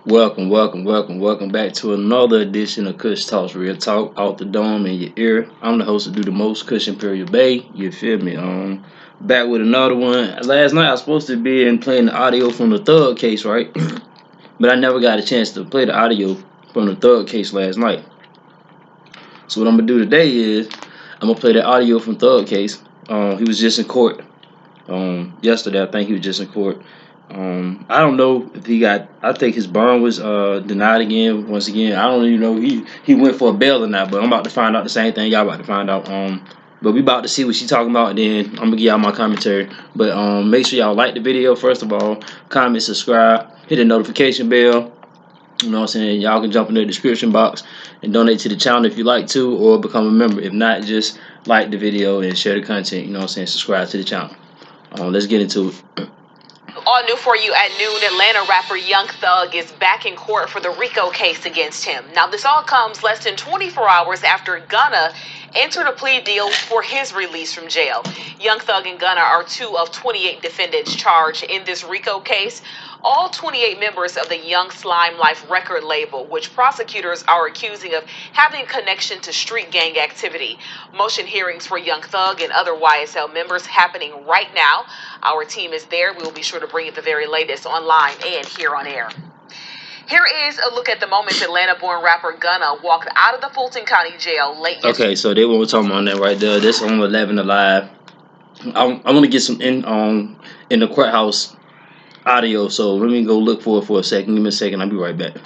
Welcome back to another edition of Kush Talks Real Talk out the dome in your ear. I'm the host of Do the Most, Kush Imperial Bay. You feel me? Back with another one. Last night I was supposed to be in playing the audio from the thug case, right? But I never got a chance to play the audio from the thug case last night. So what I'm gonna do today is I'm gonna play the audio from thug case. He was just in court. Yesterday I think he was just in court. I don't know if he got. I think his bond was denied again. Once again, I don't even know if he went for a bail or not. But I'm about to find out the same thing y'all about to find out. But we about to see what she talking about, and then I'm gonna give y'all my commentary. But make sure y'all like the video first of all, comment, subscribe, hit the notification bell. You know what I'm saying? Y'all can jump in the description box and donate to the channel if you like to, or become a member. If not, just like the video and share the content. You know what I'm saying? Subscribe to the channel. Let's get into it. All new for you at noon, Atlanta rapper Young Thug is back in court for the RICO case against him. Now, this all comes less than 24 hours after Gunna entered a plea deal for his release from jail. Young Thug and Gunna are two of 28 defendants charged in this RICO case. All 28 members of the Young Slime Life record label, which prosecutors are accusing of having connection to street gang activity. Motion hearings for Young Thug and other YSL members happening right now. Our team is there. We will be sure to bring you the very latest online and here on air. Here is a look at the moments Atlanta-born rapper Gunna walked out of the Fulton County Jail late yesterday. Okay, so they were talking about that right there. This on 11 Alive. I want to get some in the courthouse audio. So let me go look for it for a second. Give me a second. I'll be right back.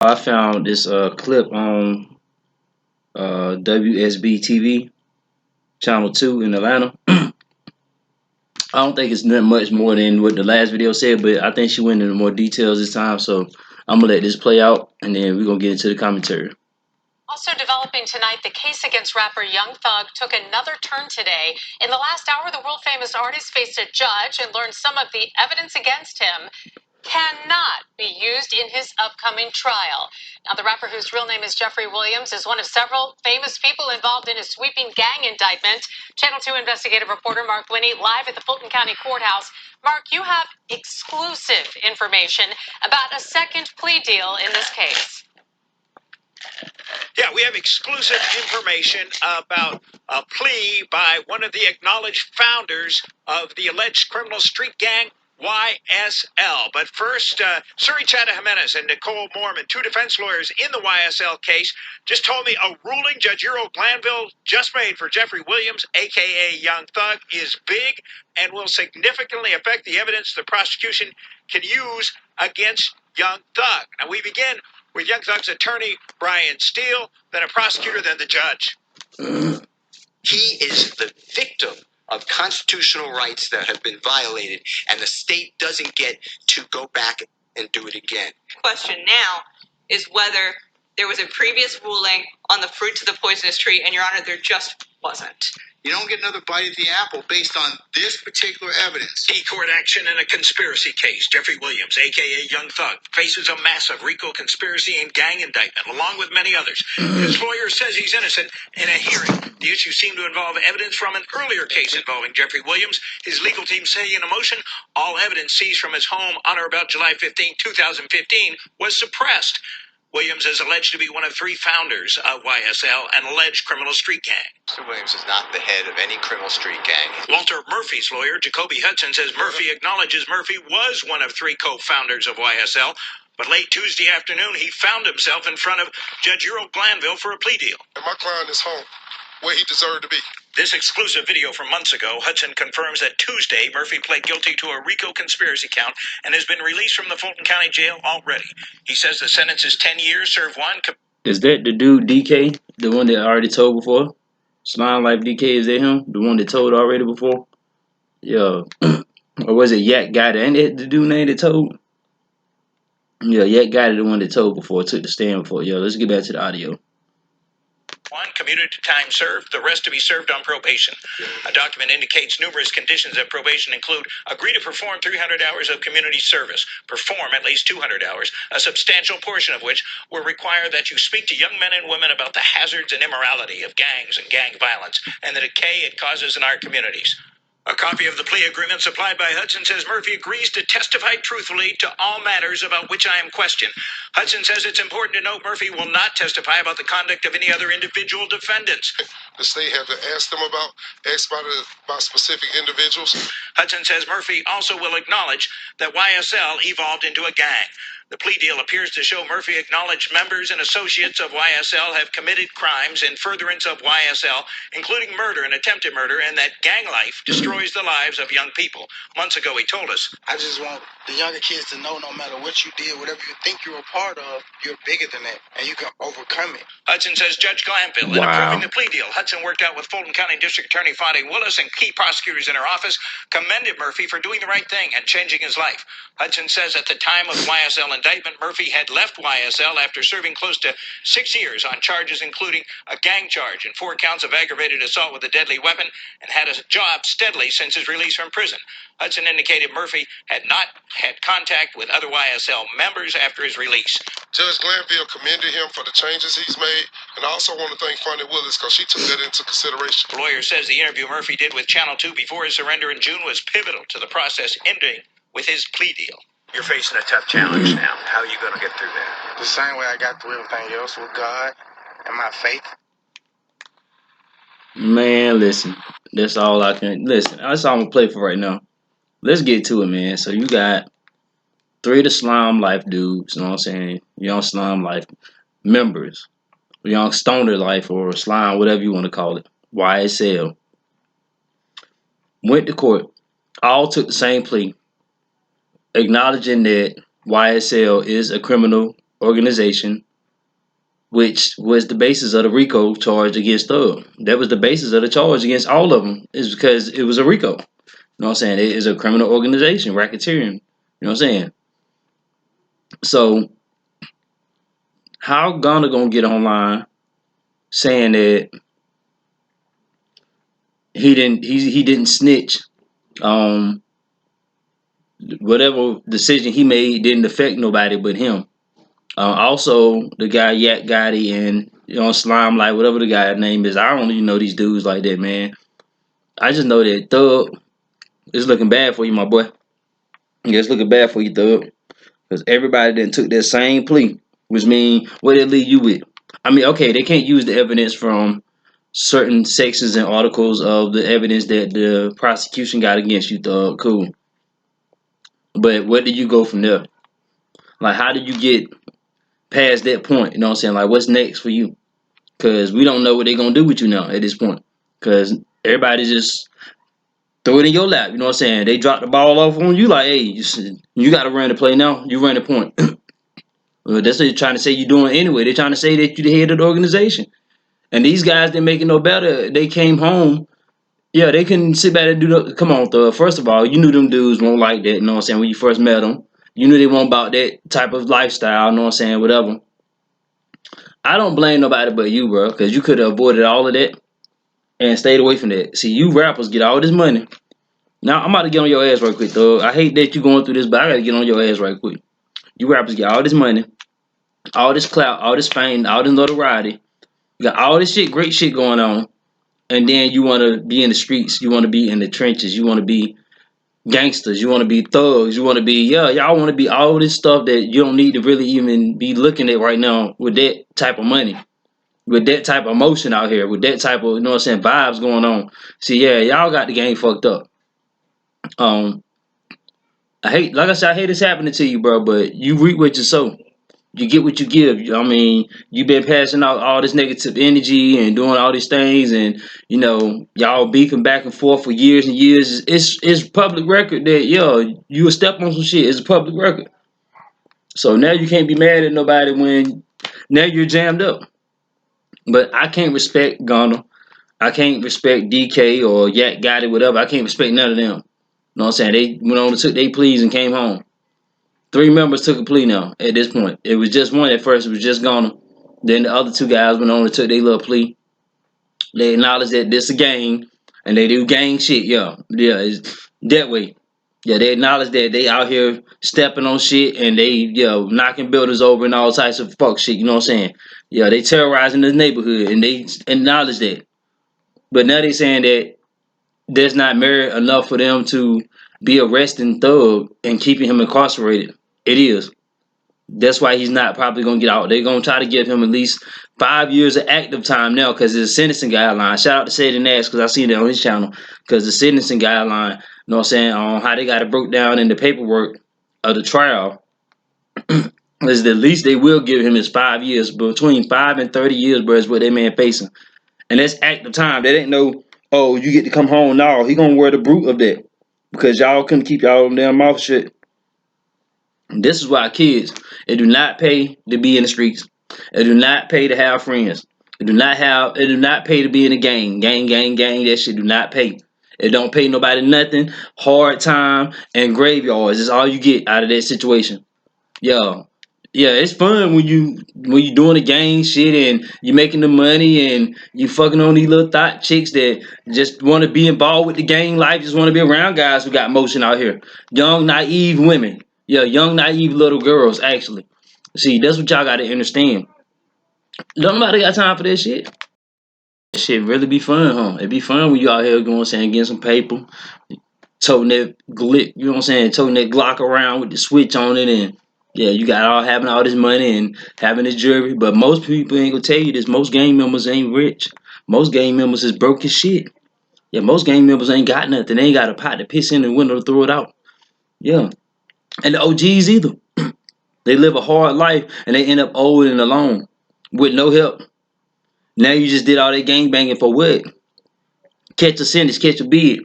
I found this clip on WSB TV, Channel 2 in Atlanta. I don't think it's not much more than what the last video said, but I think she went into more details this time. So I'm going to let this play out, and then we're going to get into the commentary. Also developing tonight, the case against rapper Young Thug took another turn today. In the last hour, the world-famous artist faced a judge and learned some of the evidence against him cannot be used in his upcoming trial. Now, the rapper, whose real name is Jeffrey Williams, is one of several famous people involved in a sweeping gang indictment. Channel 2 investigative reporter Mark Winnie live at the Fulton County Courthouse. Mark, you have exclusive information about a second plea deal in this case. Yeah, we have exclusive information about a plea by one of the acknowledged founders of the alleged criminal street gang, YSL. But first, Suri Chata Jimenez and Nicole Mormon, two defense lawyers in the YSL case, just told me a ruling Judge Euro Glanville just made for Jeffrey Williams, a.k.a. Young Thug, is big and will significantly affect the evidence the prosecution can use against Young Thug. Now, we begin with Young Thug's attorney, Brian Steele, then a prosecutor, then the judge. He is the victim of constitutional rights that have been violated, and the state doesn't get to go back and do it again. Question now is whether there was a previous ruling on the fruit to the poisonous tree, and Your Honor, there just wasn't. You don't get another bite at the apple based on this particular evidence. E-court action in a conspiracy case. Jeffrey Williams, a.k.a. Young Thug, faces a massive RICO conspiracy and gang indictment, along with many others. His lawyer says he's innocent in a hearing. The issue seemed to involve evidence from an earlier case involving Jeffrey Williams. His legal team say in a motion, all evidence seized from his home on or about July 15, 2015 was suppressed. Williams is alleged to be one of three founders of YSL, an alleged criminal street gang. Mr. Williams is not the head of any criminal street gang. Walter Murphy's lawyer, Jacoby Hudson, says Murphy acknowledges Murphy was one of three co-founders of YSL, but late Tuesday afternoon he found himself in front of Judge Euro Glanville for a plea deal. And my client is home, where he deserved to be. This exclusive video from months ago, Hudson confirms that Tuesday Murphy pled guilty to a RICO conspiracy count and has been released from the Fulton County Jail already. He says the sentence is 10 years, serve one. Is that the dude DK, the one that I already told before? Slime Life DK, is that him? The one that told already before? Yeah. Or was it Yak Guy? Ain't that the dude name that told? Yeah, Yak Guy, the one that told before, took the stand before. Yeah, let's get back to the audio. One commuted to time served, the rest to be served on probation. A document indicates numerous conditions of probation include agree to perform 300 hours of community service, perform at least 200 hours, a substantial portion of which will require that you speak to young men and women about the hazards and immorality of gangs and gang violence and the decay it causes in our communities. A copy of the plea agreement supplied by Hudson says Murphy agrees to testify truthfully to all matters about which I am questioned. Hudson says it's important to note Murphy will not testify about the conduct of any other individual defendants. The state had to ask about specific individuals. Hudson says Murphy also will acknowledge that YSL evolved into a gang. The plea deal appears to show Murphy acknowledged members and associates of YSL have committed crimes in furtherance of YSL, including murder and attempted murder, and that gang life destroys the lives of young people. Months ago, he told us, I just want the younger kids to know no matter what you did, whatever you think you're a part of, you're bigger than that, and you can overcome it. Hudson says Judge Glanville, in approving the plea deal, Hudson worked out with Fulton County District Attorney Fontaine Willis and key prosecutors in her office, commended Murphy for doing the right thing and changing his life. Hudson says at the time of YSL indictment, Murphy had left YSL after serving close to 6 years on charges including a gang charge and 4 counts of aggravated assault with a deadly weapon, and had a job steadily since his release from prison. Hudson indicated Murphy had not had contact with other YSL members after his release. Judge Glanville commended him for the changes he's made, and I also want to thank Fontaine Willis because she took that into consideration. The lawyer says the interview Murphy did with Channel 2 before his surrender in June was pivotal to the process ending with his plea deal. You're facing a tough challenge now. How are you going to get through that? The same way I got through everything else with God and my faith. Man, listen. That's all I can. Listen, that's all I'm going to play for right now. Let's get to it, man. So you got 3 of the Slime Life dudes, you know what I'm saying? Young Slime Life members. Young Stoner Life or Slime, whatever you want to call it. YSL. Went to court. All took the same plea, acknowledging that YSL is a criminal organization, which was the basis of the RICO charge against Thug. That was the basis of the charge against all of them, is because it was a RICO. You know what I'm saying? It is a criminal organization, racketeering. You know what I'm saying? So, how Gunna gonna get online saying that he didn't snitch? Whatever decision he made didn't affect nobody but him. Also, the guy Yak Gotti and Slime Light, whatever the guy's name is, I don't even know these dudes like that, man. I just know that Thug is looking bad for you, my boy. Yeah, it's looking bad for you, Thug, because everybody then took that same plea, which means what it leave you with. I mean, okay, they can't use the evidence from certain sections and articles of the evidence that the prosecution got against you, Thug. Cool. But where do you go from there? Like, how do you get past that point? You know what I'm saying? Like, what's next for you? Because we don't know what they're going to do with you now at this point. Because everybody just throw it in your lap. You know what I'm saying? They drop the ball off on you like, hey, you got to run the play now. You run the point. Well, that's what they're trying to say you're doing anyway. They're trying to say that you're the head of the organization. And these guys didn't make it no better. They came home. Yeah, they can sit back and do the. Come on, Thug. First of all, you knew them dudes won't like that. You know what I'm saying? When you first met them, you knew they weren't about that type of lifestyle. You know what I'm saying? Whatever. I don't blame nobody but you, bro, because you could have avoided all of that and stayed away from that. See, you rappers get all this money. Now, I'm about to get on your ass right quick, Thug. I hate that you going through this, but I got to get on your ass right quick. You rappers get all this money, all this clout, all this fame, all this notoriety. You got all this shit, great shit going on. And then you want to be in the streets. You want to be in the trenches. You want to be gangsters. You want to be thugs. You want to be, y'all want to be all this stuff that you don't need to really even be looking at right now with that type of money, with that type of emotion out here, with that type of, you know what I'm saying, vibes going on. See, yeah, y'all got the game fucked up. I hate this happening to you, bro, but you reap what you sow. You get what you give. I mean, you've been passing out all this negative energy and doing all these things, and y'all beefing back and forth for years and years. It's public record that you a step on some shit. It's a public record. So now you can't be mad at nobody when now you're jammed up. But I can't respect Gunna. I can't respect DK or Yak Gotti, whatever. I can't respect none of them. You know what I'm saying? They went on and took their pleas and came home. 3 members took a plea now at this point. It was just one at first. It was just Gunna. Then the other 2 guys went on and took their little plea. They acknowledged that this a gang and they do gang shit. Yeah, it's that way. Yeah, they acknowledge that they out here stepping on shit and they knocking buildings over and all types of fuck shit. You know what I'm saying? Yeah, they terrorizing the neighborhood and they acknowledge that. But now they saying that there's not merit enough for them to be arresting Thug and keeping him incarcerated. It is. That's why he's not probably gonna get out. They're gonna try to give him at least 5 years of active time now because it's a sentencing guideline. Shout out to Sadie Nash because I seen it on his channel because the sentencing guideline, you know what I'm saying, on how they got it broke down in the paperwork of the trial is that at least they will give him his 5 years, between 5 and 30 years, bro, is what that man facing. And that's active time. That ain't no, oh, you get to come home now. He gonna wear the brute of that because y'all couldn't keep y'all damn mouth shut. And this is why kids, it do not pay to be in the streets. It do not pay to have friends. It do not pay to be in a gang. Gang. That shit do not pay. It don't pay nobody nothing. Hard time and graveyards is all you get out of that situation. Yo, yeah, it's fun when you doing the gang shit and you making the money and you fucking on these little thought chicks that just want to be involved with the gang life, just want to be around guys who got motion out here. Young, naive women. Yeah, young, naive little girls, actually. See, that's what y'all gotta understand. Nobody got time for that shit. That shit really be fun, huh? It be fun when you out here going saying getting some paper, toting that glick, you know what I'm saying, toting that Glock around with the switch on it, and yeah, you got all having all this money and having this jewelry. But most people ain't gonna tell you this. Most gang members ain't rich. Most gang members is broke as shit. Yeah, most gang members ain't got nothing. They ain't got a pot to piss in the window to throw it out. Yeah, and the OGs either. They live a hard life and they end up old and alone with no help. Now you just did all that gang banging for what? Catch a sentence, catch a bid.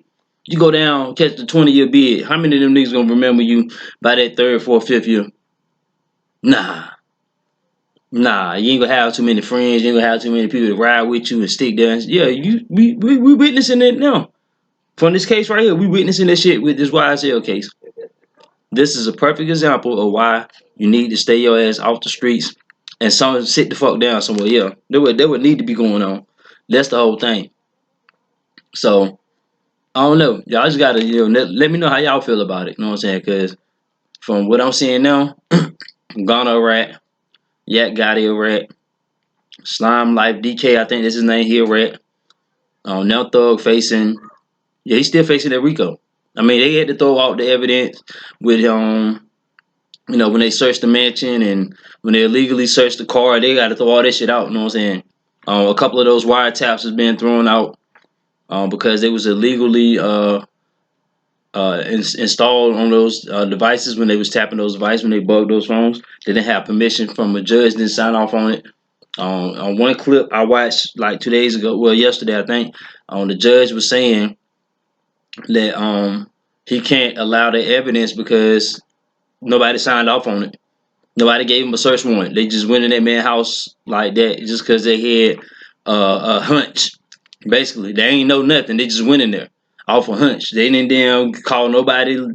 You go down, catch the 20-year bid. How many of them niggas gonna remember you by that third, fourth, fifth year? Nah. Nah, you ain't gonna have too many friends. You ain't gonna have too many people to ride with you and stick there. Yeah, we witnessing it now. From this case right here, we witnessing this shit with this YSL case. This is a perfect example of why you need to stay your ass off the streets and sit the fuck down somewhere. Yeah, that would need to be going on. That's the whole thing. So I don't know. Y'all just gotta let me know how y'all feel about it. You know what I'm saying? Because from what I'm seeing now, Ghana a rat, Yak Gotti a rat, Slime Life DK, I think that's his name, he a rat. Now Thug facing, yeah, he's still facing that Rico. I mean, they had to throw out the evidence with when they searched the mansion and when they illegally searched the car, they got to throw all that shit out. You know what I'm saying? A couple of those wiretaps has been thrown out because they was illegally installed on those devices when they was tapping those devices when they bugged those phones. They didn't have permission from a judge. Didn't sign off on it. On one clip I watched like 2 days ago, well yesterday I think, the judge was saying that he can't allow the evidence because nobody signed off on it. Nobody gave him a search warrant. They just went in that man's house like that just because they had a hunch. Basically, they ain't know nothing. They just went in there off a hunch. They didn't damn call nobody. You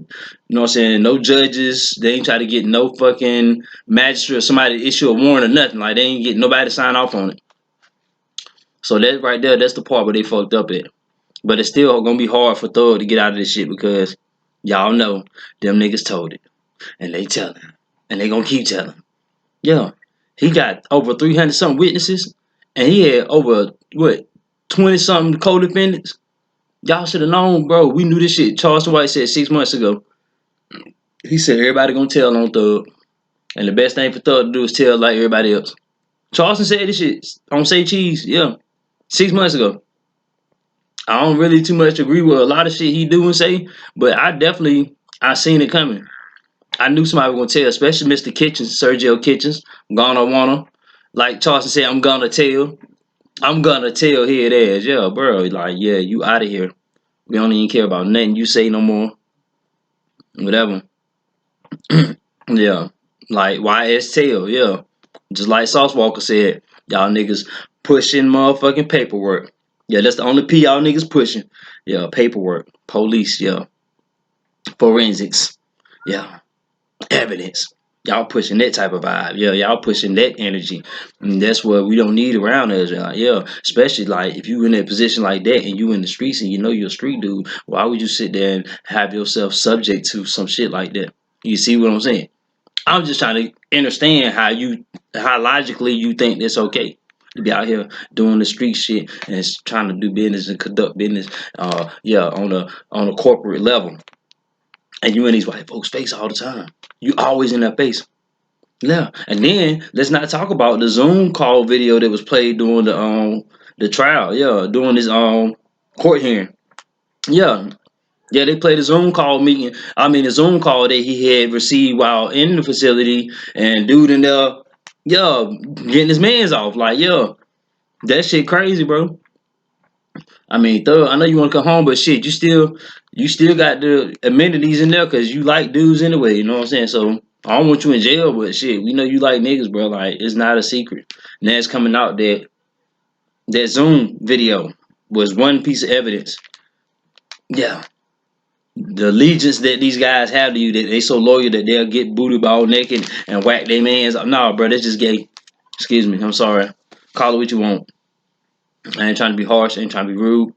know what I'm saying? No judges. They ain't try to get no fucking magistrate or somebody to issue a warrant or nothing. Like they ain't get nobody to sign off on it. So that right there, that's the part where they fucked up at. But it's still gonna be hard for Thug to get out of this shit because y'all know them niggas told it. And they telling. And they gonna keep telling. Yeah. He got over 300 something witnesses. And he had over 20 something co-defendants. Y'all should have known, bro. We knew this shit. Charleston White said 6 months ago. He said everybody gonna tell on Thug. And the best thing for Thug to do is tell like everybody else. Charleston said this shit on Say Cheese, yeah. 6 months ago. I don't really too much agree with a lot of shit he do and say, but I seen it coming. I knew somebody was gonna tell, especially Mr. Kitchens, Sergio Kitchens. Gonna wanna. Like Charleston said, I'm gonna tell. I'm gonna tell here it is. Yeah, bro. Like, yeah, you out of here. We don't even care about nothing you say no more. Whatever. Yeah. Like ysTELL, yeah. Just like Sauce Walker said, y'all niggas pushing motherfucking paperwork. Yeah, that's the only P y'all niggas pushing. Yeah, paperwork. Police, yeah. Forensics. Yeah. Evidence. Y'all pushing that type of vibe. Yeah, y'all pushing that energy. And that's what we don't need around us. Yeah. Especially like if you in a position like that and you in the streets and you know you're a street dude, why would you sit there and have yourself subject to some shit like that? You see what I'm saying? I'm just trying to understand how logically you think that's okay. to be out here doing the street shit and trying to do business and conduct business, on a corporate level. And you in these white folks' face all the time. You always in their face. Yeah. And then let's not talk about the Zoom call video that was played during the trial. Yeah, during this court hearing. Yeah. Yeah, they played a Zoom call meeting. I mean, a Zoom call that he had received while in the facility, and dude in there, yeah, getting his man's off. Like, yeah, that shit crazy, bro. I mean, Thug, I know you want to come home, but shit, you still got the amenities in there because you like dudes anyway. You know what I'm saying? So I don't want you in jail, but shit, we know you like niggas, bro. Like, it's not a secret. Now it's coming out that that Zoom video was one piece of evidence. Yeah, the allegiance that these guys have to you, that they so loyal that they'll get booty ball naked and whack their mans. No, bro, that's just gay. Excuse me, I'm sorry. Call it what you want. I ain't trying to be harsh, I ain't trying to be rude,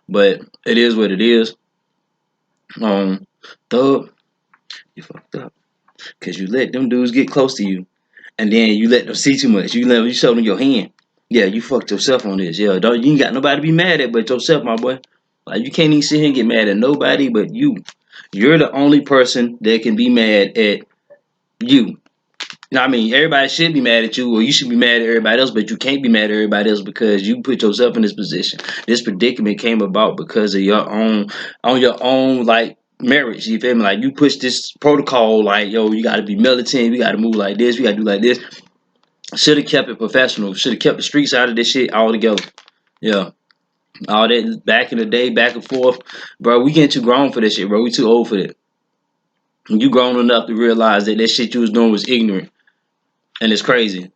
but it is what it is. Um, Thug, you fucked up because you let them dudes get close to you, and then you let them see too much. You show them your hand. Yeah, you fucked yourself on this. Yeah, don't you ain't got nobody to be mad at but yourself, my boy. Like you can't even sit here and get mad at nobody but you. You're the only person that can be mad at you. You know what I mean? Everybody should be mad at you, or you should be mad at everybody else, but you can't be mad at everybody else because you put yourself in this position. This predicament came about because of on your own, like, marriage. You feel me? Like, you push this protocol, like, yo, you got to be militant, we got to move like this, we got to do like this. Should have kept it professional. Should have kept the streets out of this shit altogether. Yeah. All that back in the day, back and forth. Bro, we getting too grown for this shit, bro. We too old for that. You grown enough to realize that that shit you was doing was ignorant. And it's crazy.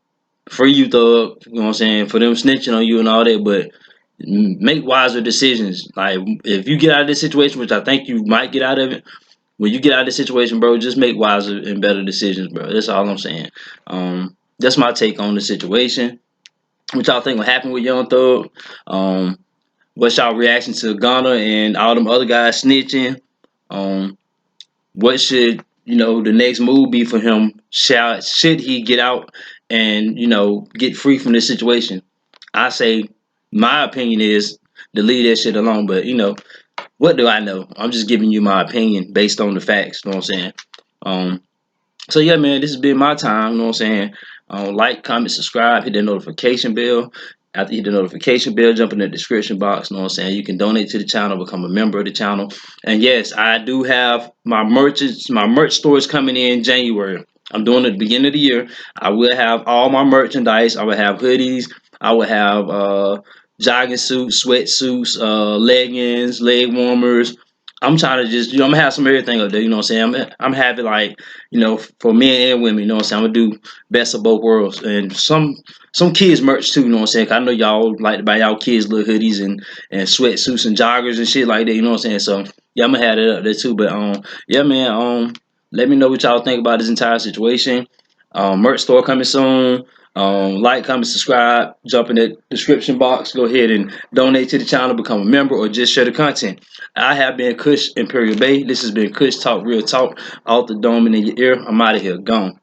Free you, Thug. You know what I'm saying? For them snitching on you and all that, but make wiser decisions. Like, if you get out of this situation, which I think you might get out of it, when you get out of this situation, bro, just make wiser and better decisions, bro. That's all I'm saying. That's my take on the situation. What y'all think will happen with Young Thug? What's y'all reaction to Gunna and all them other guys snitching? Um, what should the next move be for him? Should he get out and get free from this situation? I say my opinion is to leave that shit alone. But what do I know? I'm just giving you my opinion based on the facts. You know what I'm saying? Um, so yeah, man, this has been my time. You know what I'm saying? Like, comment, subscribe, hit the notification bell. After you hit the notification bell, jump in the description box. You know what I'm saying? You can donate to the channel, become a member of the channel. And yes, I do have my merch stores coming in January. I'm doing it at the beginning of the year. I will have all my merchandise. I will have hoodies. I will have jogging suits, sweatsuits, leggings, leg warmers. I'm trying to just, I'm gonna have some everything up there. You know what I'm saying? I'm having, like, for men and women. You know what I'm saying? I'm gonna do best of both worlds, and some kids merch too. You know what I'm saying? 'Cause I know y'all like to buy y'all kids little hoodies and sweatsuits and joggers and shit like that. You know what I'm saying? So yeah, I'm gonna have that up there too. But yeah, man. Let me know what y'all think about this entire situation. Merch store coming soon. Like, comment, subscribe, jump in the description box. Go ahead and donate to the channel, become a member, or just share the content. I have been Kush Imperial Bay. This has been Kush Talk Real Talk, off the dome and in your ear. I'm out of here. Gone.